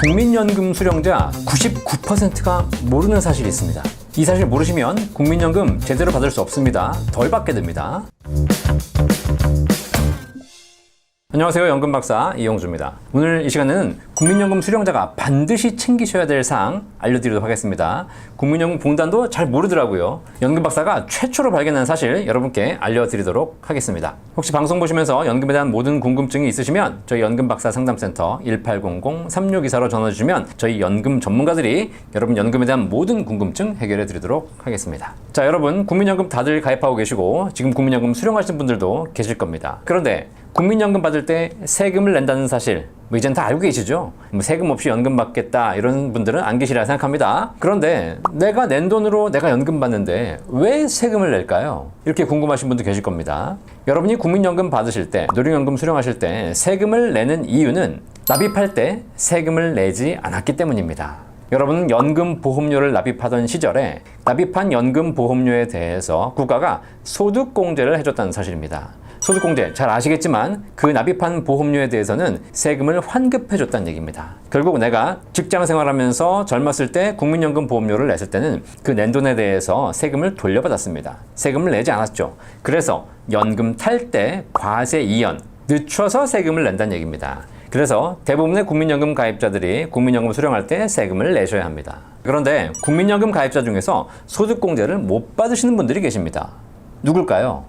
국민연금 수령자 99%가 모르는 사실이 있습니다. 이 사실 모르시면 국민연금 제대로 받을 수 없습니다. 덜 받게 됩니다. 안녕하세요. 연금박사 이영주입니다. 오늘 이 시간에는 국민연금 수령자가 반드시 챙기셔야 될 사항 알려드리도록 하겠습니다. 국민연금공단도 잘 모르더라고요. 연금박사가 최초로 발견한 사실 여러분께 알려드리도록 하겠습니다. 혹시 방송 보시면서 연금에 대한 모든 궁금증이 있으시면 저희 연금박사 상담센터 1800-3624로 전화주시면 저희 연금 전문가들이 여러분 연금에 대한 모든 궁금증 해결해 드리도록 하겠습니다. 자, 여러분 국민연금 다들 가입하고 계시고 지금 국민연금 수령하시는 분들도 계실 겁니다. 그런데 국민연금 받을 때 세금을 낸다는 사실 이젠 다 알고 계시죠? 세금 없이 연금 받겠다 이런 분들은 안 계시리라 생각합니다. 그런데 내가 낸 돈으로 내가 연금 받는데 왜 세금을 낼까요? 이렇게 궁금하신 분도 계실 겁니다. 여러분이 국민연금 받으실 때, 노령연금 수령하실 때 세금을 내는 이유는 납입할 때 세금을 내지 않았기 때문입니다. 여러분 연금보험료를 납입하던 시절에 납입한 연금보험료에 대해서 국가가 소득공제를 해줬다는 사실입니다. 소득공제 잘 아시겠지만 그 납입한 보험료에 대해서는 세금을 환급해줬다는 얘기입니다. 결국 내가 직장 생활하면서 젊었을 때 국민연금 보험료를 냈을 때는 그 낸 돈에 대해서 세금을 돌려받았습니다. 세금을 내지 않았죠. 그래서 연금 탈 때 과세 이연 늦춰서 세금을 낸다는 얘기입니다. 그래서 대부분의 국민연금 가입자들이 국민연금 수령할 때 세금을 내셔야 합니다. 그런데 국민연금 가입자 중에서 소득공제를 못 받으시는 분들이 계십니다. 누굴까요?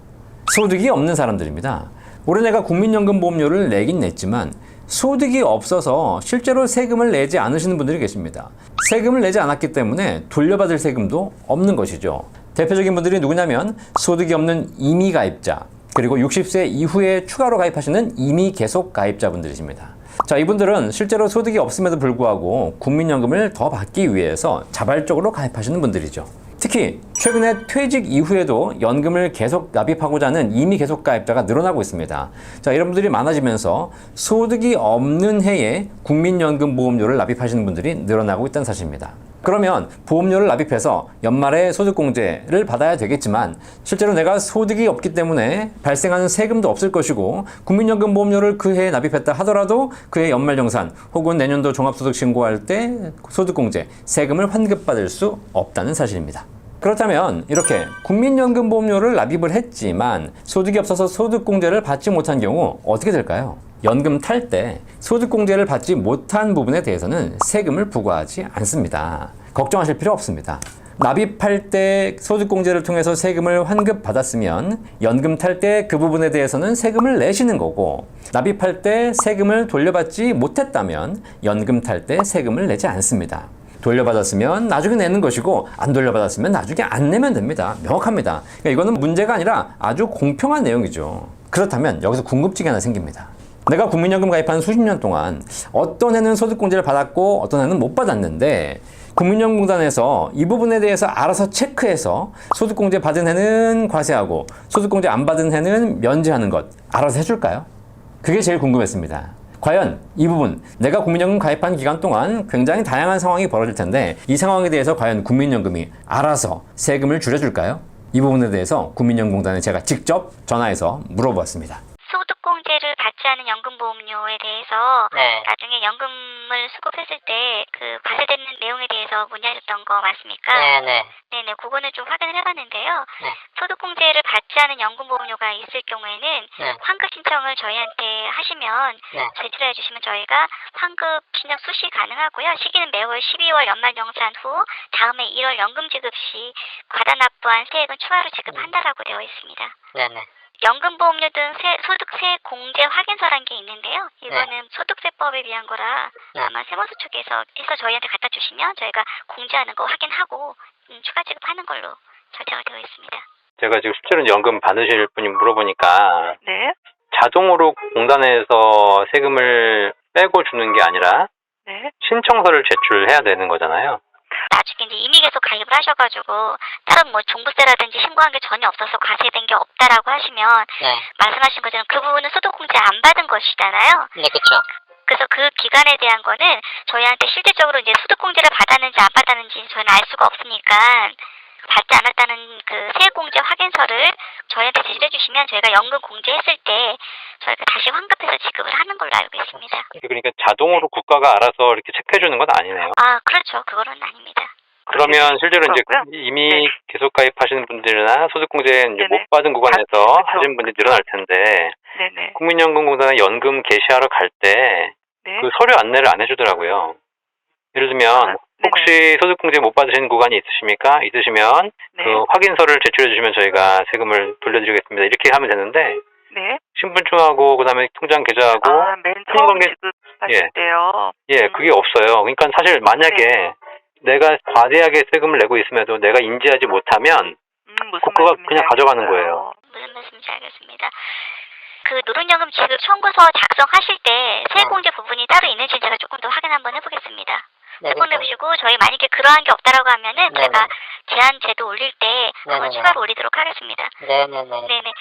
소득이 없는 사람들입니다. 올해 내가 국민연금 보험료를 내긴 냈지만 소득이 없어서 실제로 세금을 내지 않으시는 분들이 계십니다. 세금을 내지 않았기 때문에 돌려받을 세금도 없는 것이죠. 대표적인 분들이 누구냐면 소득이 없는 임의 가입자, 그리고 60세 이후에 추가로 가입하시는 임의 계속 가입자분들이십니다. 자, 이분들은 실제로 소득이 없음에도 불구하고 국민연금을 더 받기 위해서 자발적으로 가입하시는 분들이죠. 특히 최근에 퇴직 이후에도 연금을 계속 납입하고자 하는 임의 계속 가입자가 늘어나고 있습니다. 자, 이런 분들이 많아지면서 소득이 없는 해에 국민연금 보험료를 납입하시는 분들이 늘어나고 있다는 사실입니다. 그러면 보험료를 납입해서 연말에 소득공제를 받아야 되겠지만 실제로 내가 소득이 없기 때문에 발생하는 세금도 없을 것이고 국민연금 보험료를 그 해에 납입했다 하더라도 그해 연말정산 혹은 내년도 종합소득 신고할 때 소득공제, 세금을 환급받을 수 없다는 사실입니다. 그렇다면 이렇게 국민연금 보험료를 납입을 했지만 소득이 없어서 소득공제를 받지 못한 경우 어떻게 될까요? 연금 탈 때 소득공제를 받지 못한 부분에 대해서는 세금을 부과하지 않습니다. 걱정하실 필요 없습니다. 납입할 때 소득공제를 통해서 세금을 환급받았으면 연금 탈 때 그 부분에 대해서는 세금을 내시는 거고, 납입할 때 세금을 돌려받지 못했다면 연금 탈 때 세금을 내지 않습니다. 돌려받았으면 나중에 내는 것이고 안 돌려받았으면 나중에 안 내면 됩니다. 명확합니다. 그러니까 이거는 문제가 아니라 아주 공평한 내용이죠. 그렇다면 여기서 궁금증이 하나 생깁니다. 내가 국민연금 가입한 수십 년 동안 어떤 해는 소득공제를 받았고 어떤 해는 못 받았는데 국민연금공단에서 이 부분에 대해서 알아서 체크해서 소득공제 받은 해는 과세하고 소득공제 안 받은 해는 면제하는 것 알아서 해줄까요? 그게 제일 궁금했습니다. 과연 이 부분 내가 국민연금 가입한 기간 동안 굉장히 다양한 상황이 벌어질 텐데 이 상황에 대해서 과연 국민연금이 알아서 세금을 줄여줄까요? 이 부분에 대해서 국민연금공단에 제가 직접 전화해서 물어보았습니다. 소득공제를 받지 않은 연금보험료에 대해서 나중에 연금을 수급했을 때 그 과세되는 내용에 대해서 문의하셨던 거 맞습니까? 네네, 그거는 좀 확인을 해봤는데요. 소득공제를 받지 않은 연금보험료가 있을 경우에는 환급 신청을 저희한테 하시면 제출해 주시면 저희가 환급 신청 수시 가능하고요. 시기는 매월 12월 연말정산 후 다음해 1월 연금 지급 시 과다 납부한 세액은 추가로 지급한다라고 되어 있습니다. 네네. 연금보험료 등 소득세 공제 확인서란 게 있는데요. 이거는 소득세법에 의한 거라 아마 세무서 쪽에서 해서 저희한테 갖다 주시면 저희가 공제하는 거 확인하고 추가 지급하는 걸로 절차가 되어 있습니다. 제가 지금 실제로 연금 받으실 분이 물어보니까 자동으로 공단에서 세금을 빼고 주는 게 아니라 신청서를 제출해야 되는 거잖아요. 나중에 이제 임의 계속 가입을 하셔가지고 다른 뭐 종부세라든지 신고한 게 전혀 없어서 과세된 게 없다라고 하시면 말씀하신 것처럼 그 부분은 소득공제 안 받은 것이잖아요. 네, 그렇죠. 그래서 그 기간에 대한 거는 저희한테 실질적으로 이제 소득공제를 받았는지 안 받았는지 저희는 알 수가 없으니까 받지 않았다는 그 세액공제 확인서를 저희한테 제시해 주시면 저희가 연금 공제했을 때 저희가 다시 환급해서 지급을 하는 걸로 알고 있습니다. 그러니까 자동으로 국가가 알아서 이렇게 체크해 주는 건 아니네요. 아, 그렇죠. 그거는 아닙니다. 그러면 실제로 이제 이미 네. 계속 가입하시는 분들이나 소득공제 이제 네네. 못 받은 구간에서 그렇죠. 하신 분들이 늘어날 텐데 네네. 국민연금공단에 연금 개시하러 갈 때 네. 그 서류 안내를 안 해주더라고요. 예를 들면 혹시 소득공제 못 받으신 구간이 있으십니까? 있으시면 네. 그 확인서를 제출해 주시면 저희가 세금을 돌려드리겠습니다. 이렇게 하면 되는데 네. 신분증하고 그다음에 통장 계좌하고 맨 처음 통관계- 지급하실 때요. 그게 없어요. 그러니까 사실 만약에 내가 과대하게 세금을 내고 있음에도 내가 인지하지 못하면 국가가 그냥 가져가는 거예요. 무슨 말씀인지 알겠습니다. 그 노동연금 지급 청구서 작성하실 때 세액공제 부분이 따로 있는지 제가 조금 더 확인 한번 해보겠습니다. 해보내보시고 저희 만약에 그러한 게 없다라고 하면은 제가 제한 제도 올릴 때 한번 추가로 올리도록 하겠습니다. 네네.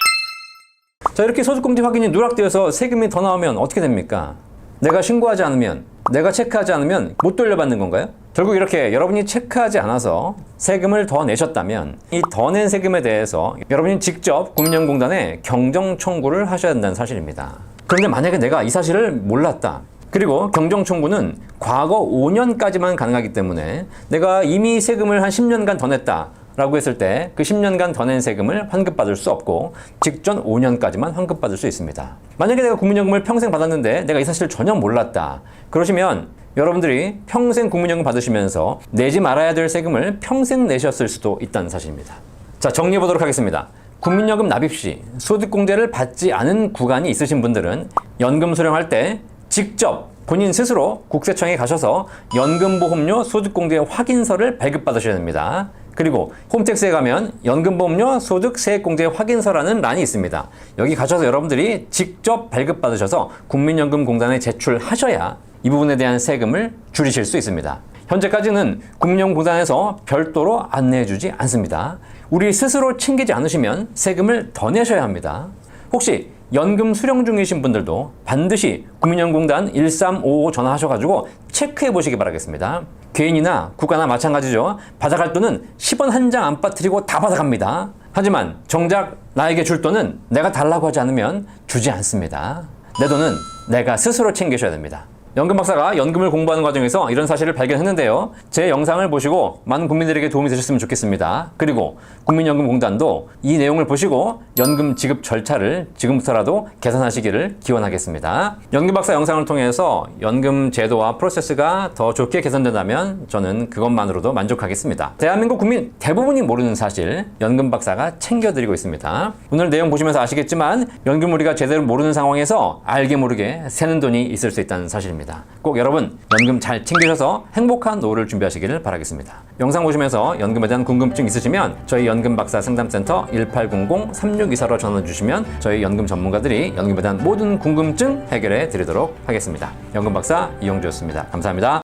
자, 이렇게 소득공제 확인이 누락되어서 세금이 더 나오면 어떻게 됩니까? 내가 신고하지 않으면, 내가 체크하지 않으면 못 돌려받는 건가요? 결국 이렇게 여러분이 체크하지 않아서 세금을 더 내셨다면 이 더 낸 세금에 대해서 여러분이 직접 국민연금공단에 경정 청구를 하셔야 된다는 사실입니다. 그런데 만약에 내가 이 사실을 몰랐다. 그리고 경정 청구는 과거 5년까지만 가능하기 때문에 내가 이미 세금을 한 10년간 더 냈다 라고 했을 때 그 10년간 더 낸 세금을 환급받을 수 없고 직전 5년까지만 환급받을 수 있습니다. 만약에 내가 국민연금을 평생 받았는데 내가 이 사실을 전혀 몰랐다. 그러시면 여러분들이 평생 국민연금 받으시면서 내지 말아야 될 세금을 평생 내셨을 수도 있다는 사실입니다. 자, 정리해 보도록 하겠습니다. 국민연금 납입 시 소득공제를 받지 않은 구간이 있으신 분들은 연금 수령할 때 직접 본인 스스로 국세청에 가셔서 연금보험료 소득공제 확인서를 발급받으셔야 됩니다. 그리고 홈택스에 가면 연금보험료 소득세액공제 확인서라는 란이 있습니다. 여기 가셔서 여러분들이 직접 발급받으셔서 국민연금공단에 제출하셔야 이 부분에 대한 세금을 줄이실 수 있습니다. 현재까지는 국민연금공단에서 별도로 안내해주지 않습니다. 우리 스스로 챙기지 않으시면 세금을 더 내셔야 합니다. 혹시 연금 수령 중이신 분들도 반드시 국민연금공단 1355 전화하셔가지고 체크해 보시기 바라겠습니다. 개인이나 국가나 마찬가지죠. 받아갈 돈은 10원 한 장 안 빠뜨리고 다 받아갑니다. 하지만 정작 나에게 줄 돈은 내가 달라고 하지 않으면 주지 않습니다. 내 돈은 내가 스스로 챙기셔야 됩니다. 연금 박사가 연금을 공부하는 과정에서 이런 사실을 발견했는데요. 제 영상을 보시고 많은 국민들에게 도움이 되셨으면 좋겠습니다. 그리고 국민연금공단도 이 내용을 보시고 연금 지급 절차를 지금부터라도 개선하시기를 기원하겠습니다. 연금 박사 영상을 통해서 연금 제도와 프로세스가 더 좋게 개선된다면 저는 그것만으로도 만족하겠습니다. 대한민국 국민 대부분이 모르는 사실 연금 박사가 챙겨드리고 있습니다. 오늘 내용 보시면서 아시겠지만 연금 우리가 제대로 모르는 상황에서 알게 모르게 새는 돈이 있을 수 있다는 사실입니다. 꼭 여러분 연금 잘 챙기셔서 행복한 노후를 준비하시기를 바라겠습니다. 영상 보시면서 연금에 대한 궁금증 있으시면 저희 연금박사 상담센터 1800-3624로 전화 주시면 저희 연금 전문가들이 연금에 대한 모든 궁금증 해결해 드리도록 하겠습니다. 연금박사 이용주였습니다. 감사합니다.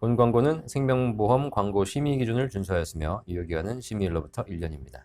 본 광고는 생명보험 광고 심의 기준을 준수하였으며 유효기간은 심의일로부터 1년입니다.